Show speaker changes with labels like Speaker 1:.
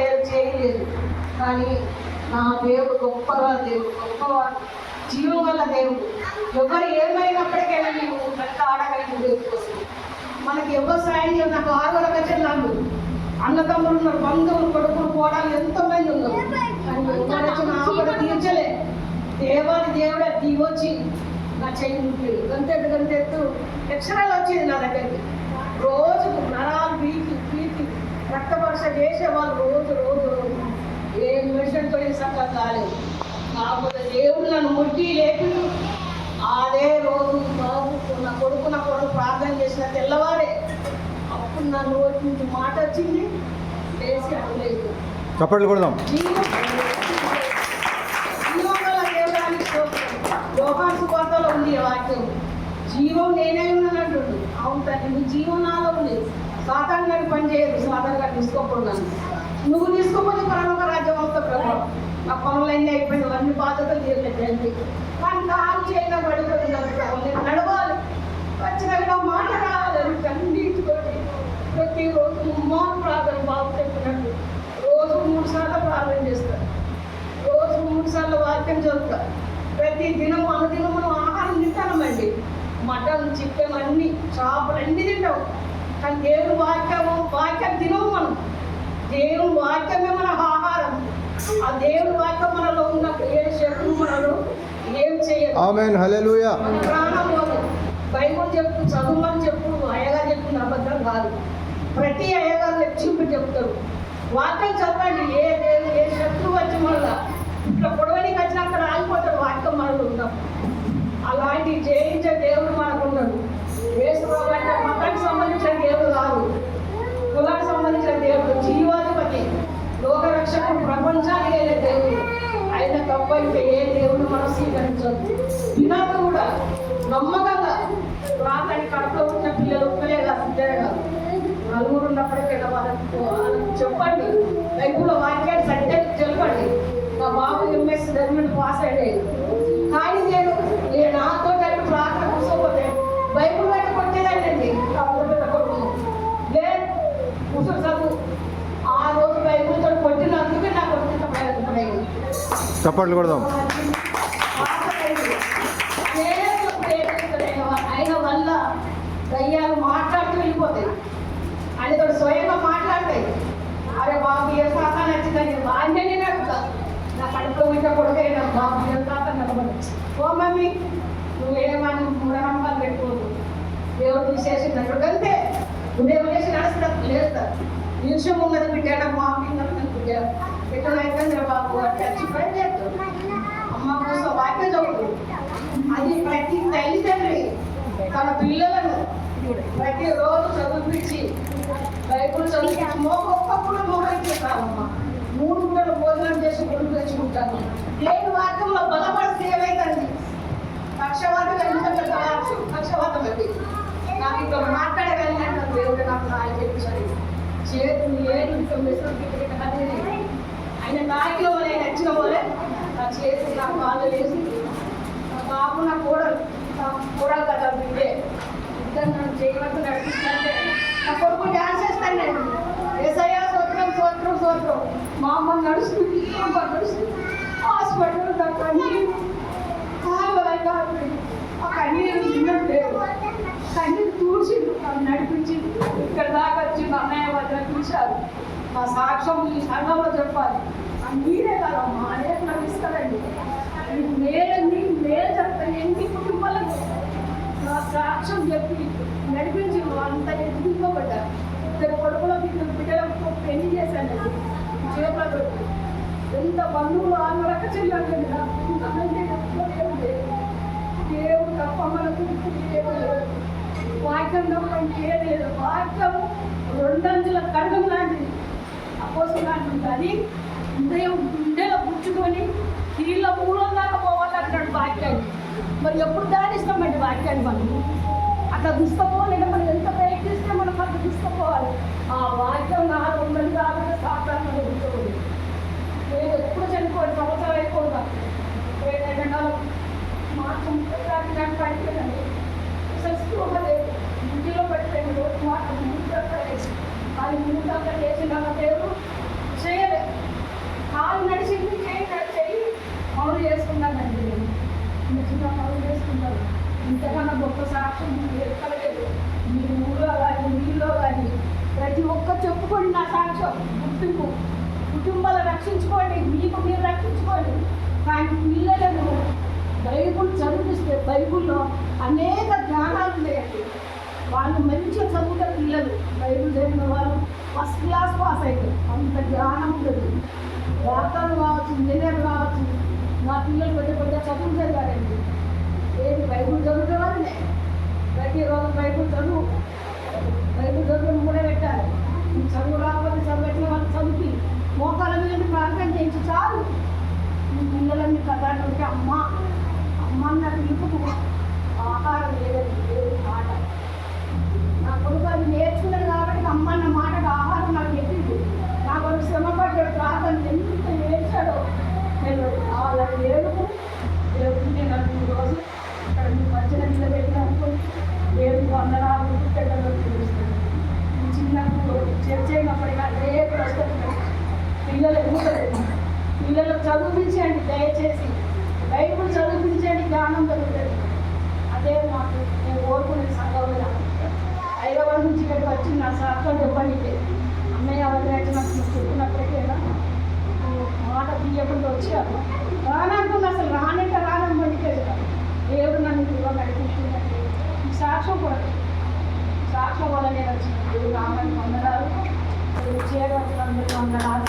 Speaker 1: లేదు, చేయలేదు. కానీ నా దేవుడు గొప్పగా దేవుడు, గొప్పవాడు, జీవం వల్ల దేవుడు. ఎవరు ఏమైనప్పటికైనా మేము పెద్ద ఆడగలిగిన దేవుడు కోసం మనకి ఎవరు సాయం చేయాలి. నాకు 6 రకాలు అన్నదమ్ములు ఉన్నారు, బంధువులు, కొడుకులు, కోడలు ఎంతోమంది ఉన్నారు. కానీ ఆపద తీర్చలే. దేవాది దేవుడే దిగొచ్చి నా చెయ్యి ఉంటుంది. గంతెత్తు అక్షరాలు వచ్చేది నా దగ్గరికి. రోజుకు నరాలు పీకి రక్త పరీక్ష చేసేవాళ్ళు రోజు ఏ మెషన్తో సక్కగా కాలేదు. కాకపోతే దేవుడు నన్ను ముట్టి లేపి అదే రోజు బాబు నా కొడుకు ప్రార్థన చేసిన తెల్లవారే అప్పుడు నా నోటి నుంచి మాట వచ్చింది. లేచి అడగలేదు.
Speaker 2: చప్పట్లు కొడదాం.
Speaker 1: యోహాను సువార్తలో ఉంది వాక్యం, జీవం నేనే ఉన్నానంటుండు. అవును తండ్రి, నీ జీవం నాలో ఉంది. సాతాను గారి పని చేయదు, సాతాను గారిని తీసుకోకూడదు. నువ్వు తీసుకోకపోతే పరలోక రాజ్యం వస్తా ప్రభావం. నా పనులన్నీ అయిపోయింది, అన్ని బాధ్యతలు తీరలేదు. కానీ కాలు చేయగా పడిపోతుంది. నేను నడవాలి, ఖచ్చితంగా మాట రావాలి. కన్నీటితోటి ప్రతిరోజు ముమ్మారు ప్రార్థన, బాబు చెప్పినట్టు రోజు 3 సార్లు ప్రార్థన చేస్తాను. రోజు 3 సార్లు వాక్యం చదువుతా. ప్రతి దినం అనుదినం మనం ఆహారం తింటామండి. మటన్, చికెన్ అన్ని, చేపలు అన్నీ తింటాం. కానీ దేవుని వాక్యం తినవు మనం. దేవుని వాక్యమే మన ఆహారం. ఆ దేవుని వాక్యం మనలో ఉన్నప్పుడు ఏ శత్రువు మనలో ఏం చేయదు.
Speaker 2: ఆమేన్, హల్లెలూయా.
Speaker 1: మన ప్రాణం బైబుల్ చెప్పు, చదువుమని చెప్పు, అయ్యగా చెప్పిన అబద్ధం కాదు. ప్రతి అయ్యగారు చూపి చెప్తారు. వాక్యం చదవండి. ఏ శత్రువు వచ్చి మనలో ఇట్లా పొడవనికి వచ్చిన అక్కడ ఆగిపోతాడు. వాక్యం మనలో ఉన్నాం. అలాంటి జయించే దేవుడు మనకు ఉన్నాడు. యేసుప్రభు అంటే మతానికి సంబంధించిన దేవుడు కాదు, కులానికి సంబంధించిన దేవుడు, జీవాధిపతి, లోకరక్షకుడు, ప్రపంచానికి వెళ్ళే దేవుడు. ఆయన తప్ప ఇంకా ఏ దేవుడు మనం స్వీకరించదు. వినాక కూడా నమ్మకంగా ప్రార్థన కడుపులో ఉన్న పిల్లలు ఒక్కలే కాదు, ఇద్దరే కాదు, 4 ఉన్నప్పటికైనా వాళ్ళకు చెప్పండి. బైబుల్లో వాక్యాన్ని సత్యాన్ని చెప్పండి. మా బాబు ఎంఎస్ గవర్నమెంట్ పాస్ అయ్యేది. కానీ నేను నాతో ప్రార్థన కూర్చోపోతే బైబుల్ బయట కొట్టేదానండి. లేదు కూర్చొని చదువు. ఆ రోజు బైబుల్తో కొట్టినందుకే నాకు కొట్టిన
Speaker 2: చప్పట్లు కొడదాం.
Speaker 1: ఆయన వల్ల దయ్యాలు మాట్లాడుతూ వెళ్ళిపోతాయి. ఆయనతో స్వయంగా మాట్లాడతాయి. అరే బాబు ఏ శాఖ నచ్చిందని వాడినే నేను అడుగుతా. నా కడుపులో ఉంటే కొడుకైనా బాబు ఏ శాఖ నడబడి ఓ మమ్మీ నువ్వేమని మూఢనమ్మకాలు పెట్టుకోదు. దేవుడు విశేషించినట్టు అంతే. ఉదయం లేచి నడుస్తారు, లేస్తారు. నిమిషం ఉన్నది బిడ్డ మామీ ఎక్కడ బాబు అంటే వచ్చి పని చేస్తారు. అమ్మ కోసం వాక్యం చదువుతుంది. అది ప్రతి తల్లిదండ్రి తన పిల్లలను ప్రతిరోజు చదివించి బైబుల్ చదివించి ఒక్కొక్కప్పుడు మోహన్ చేస్తామమ్మా. 3 పూటలు భోజనం చేసి గురువు తెచ్చుకుంటాను. లేని వాక్యంలో బలపడితే ఏమైతుంది? పక్షవాతం ఎందుకంటే పక్షవాతం అండి. నాకు ఇక్కడ మాట్లాడగలిగిన దేవుడు నాకు ఆయన చెప్పారు. చేతులు ఏడు ఆయన నాయకులు నేను నచ్చిన పోలే నా చేతులు నా కాళ్ళు వేసి నా బాబు నా కూడలు కదా బిడ్డే ఇద్దరు నన్ను చేయవద్దు నడిపిస్తుంటే నా కొడుకు డ్యాన్స్ చేస్తాను. నేను ఏసయ్యా సోత్రం సోత్రం సోత్రం. మా అమ్మ నడుస్తుంది, నడుస్తుంది. హాస్పిటల్ నా కన్నీరు కావాలి. ఆ కన్నీరు తిన్నట్లేదు. కన్నీరు తూర్చింది, నడిపించింది. ఇక్కడ దాకా వచ్చి మా అన్నయ్య వద్ద చూశారు. మా సాక్ష్యం ఈ సంఘంలో చెప్పాలి. మీరే కదమ్మా అనేక నాకు ఇస్తారండి. మేలు చెప్తాను. ఎన్ని కుటుంబాలకు నా సాక్ష్యం చెప్పి నడిపించి అంత ఎదుగుకోబడ్డారు. 2 కొడుకులకు 2 బిడ్డలకు పెళ్లి చేశానండి. చేపలు ఎంత బంధువులు ఆంధ్రక చెల్లండి. దేవుడు తప్ప మనకు వాక్యం తప్ప ఇంకేలేదు. వాక్యం 2 అంచుల ఖడ్గం లాంటిది, అపోసం లాంటిది. అది ఉదయం గుండెలో పుచ్చుకొని కీళ్ళ మూలం దాకా పోవాలంటాడు వాక్యాన్ని. మరి ఎప్పుడు దానిస్తామండి వాక్యాన్ని? మనం అట్లా తీసుకుపోవాలి. మనం ఎంత ప్రయత్నిస్తే మనం అట్లా తీసుకుపోవాలి. ఆ వాక్యం నాలో ఉన్నది కాబట్టి సాధారణ గుర్తుకోండి. నేను ఎప్పుడు చనిపోయి సంవత్సరాలు అయిపోతా. 2 మార్చి 30 పడిపోయిందండి. సరిపోలేదు. ఇంటిలో పెట్టండి రోజు మాట 3 అది 3 చేసిన దేవుడు చేయలేదు. ఇంతకన్నా గొప్ప సాక్ష్యం ఎక్కలేదు. మీ ఊళ్ళో కానీ మీలో కానీ ప్రతి ఒక్క చెప్పుకోండి నా సాక్ష్యం గుర్తింపు. కుటుంబాలు రక్షించుకోండి, మీకు మీరు రక్షించుకోండి. కానీ పిల్లలను బైబుల్ చదివిస్తే బైబుల్లో అనేక జ్ఞానాలు ఉన్నాయండి. వాళ్ళు మంచిగా చదువుతారు పిల్లలు. బైబుల్ చదివిన వాళ్ళు ఫస్ట్ క్లాస్ పాస్ అయితే అంత జ్ఞానం ఉంటుంది. డాక్టర్లు కావచ్చు, ఇంజనీర్లు కావచ్చు. మా పిల్లలు పెద్ద పెద్ద చదువులు చదివారండి. ఏది బైబుల్ చదువుతారనే ప్రతిరోజు బైబుల్ చదువు. బైబుల్ చదువుని కూడా పెట్టాలి. చదువు రాకపోతే చదివిన వాళ్ళు చదివి మోకాల మీద ప్రార్థన చేయించి చాలు. మీ పిల్లలన్నీ కథలు ఉంటే అమ్మ అన్న పిలుపుకు ఆహారం లేదని దేవుడి మాట. నా కొడుకు అది నేర్చుకున్నాడు కాబట్టి అమ్మ అన్న మాటకు ఆహారం నాకు ఎత్తింది. నా కొడుకు శ్రమపడ్డాడు, ప్రార్థన ఎంత నేర్చాడో తెలియదు. వాళ్ళ ఏడుపు దేవుడిని నన్ను రోజు ఇక్కడ మీ మధ్యన నిలబెట్టిన అనుకోండి. దేవుడికి వందనాలు పెట్టడం తెలుస్తుంది. చిన్నప్పుడు చర్చ అయినప్పటికీ అదే ప్రశ్న పిల్లలు ఎదుగుతలేదు. పిల్లలకు చదివించండి దయచేసి. బైబుల్ చదివించండి, జ్ఞానం దొరుకుతుంది. అదే మాకు నేను కోరుకునే సంఘంలో హైదరాబాద్ నుంచి ఇక్కడికి వచ్చి నా సార్తో చెప్పండి. అన్నయ్య వదిలేసి నాకు చెప్పినప్పటికైనా మాట తీయకుండా వచ్చాను. రానంటున్నా అసలు రానంటే రానని పండితే దేవుడు నన్ను ఇదిగో నడిపిస్తున్నట్టు ఈ సాక్ష్యం కూడా సాక్ష్యం వల్ల నేను వచ్చిన దేవుడు రామని వందనాలు. చేయడం అందరికీ వందనాలు.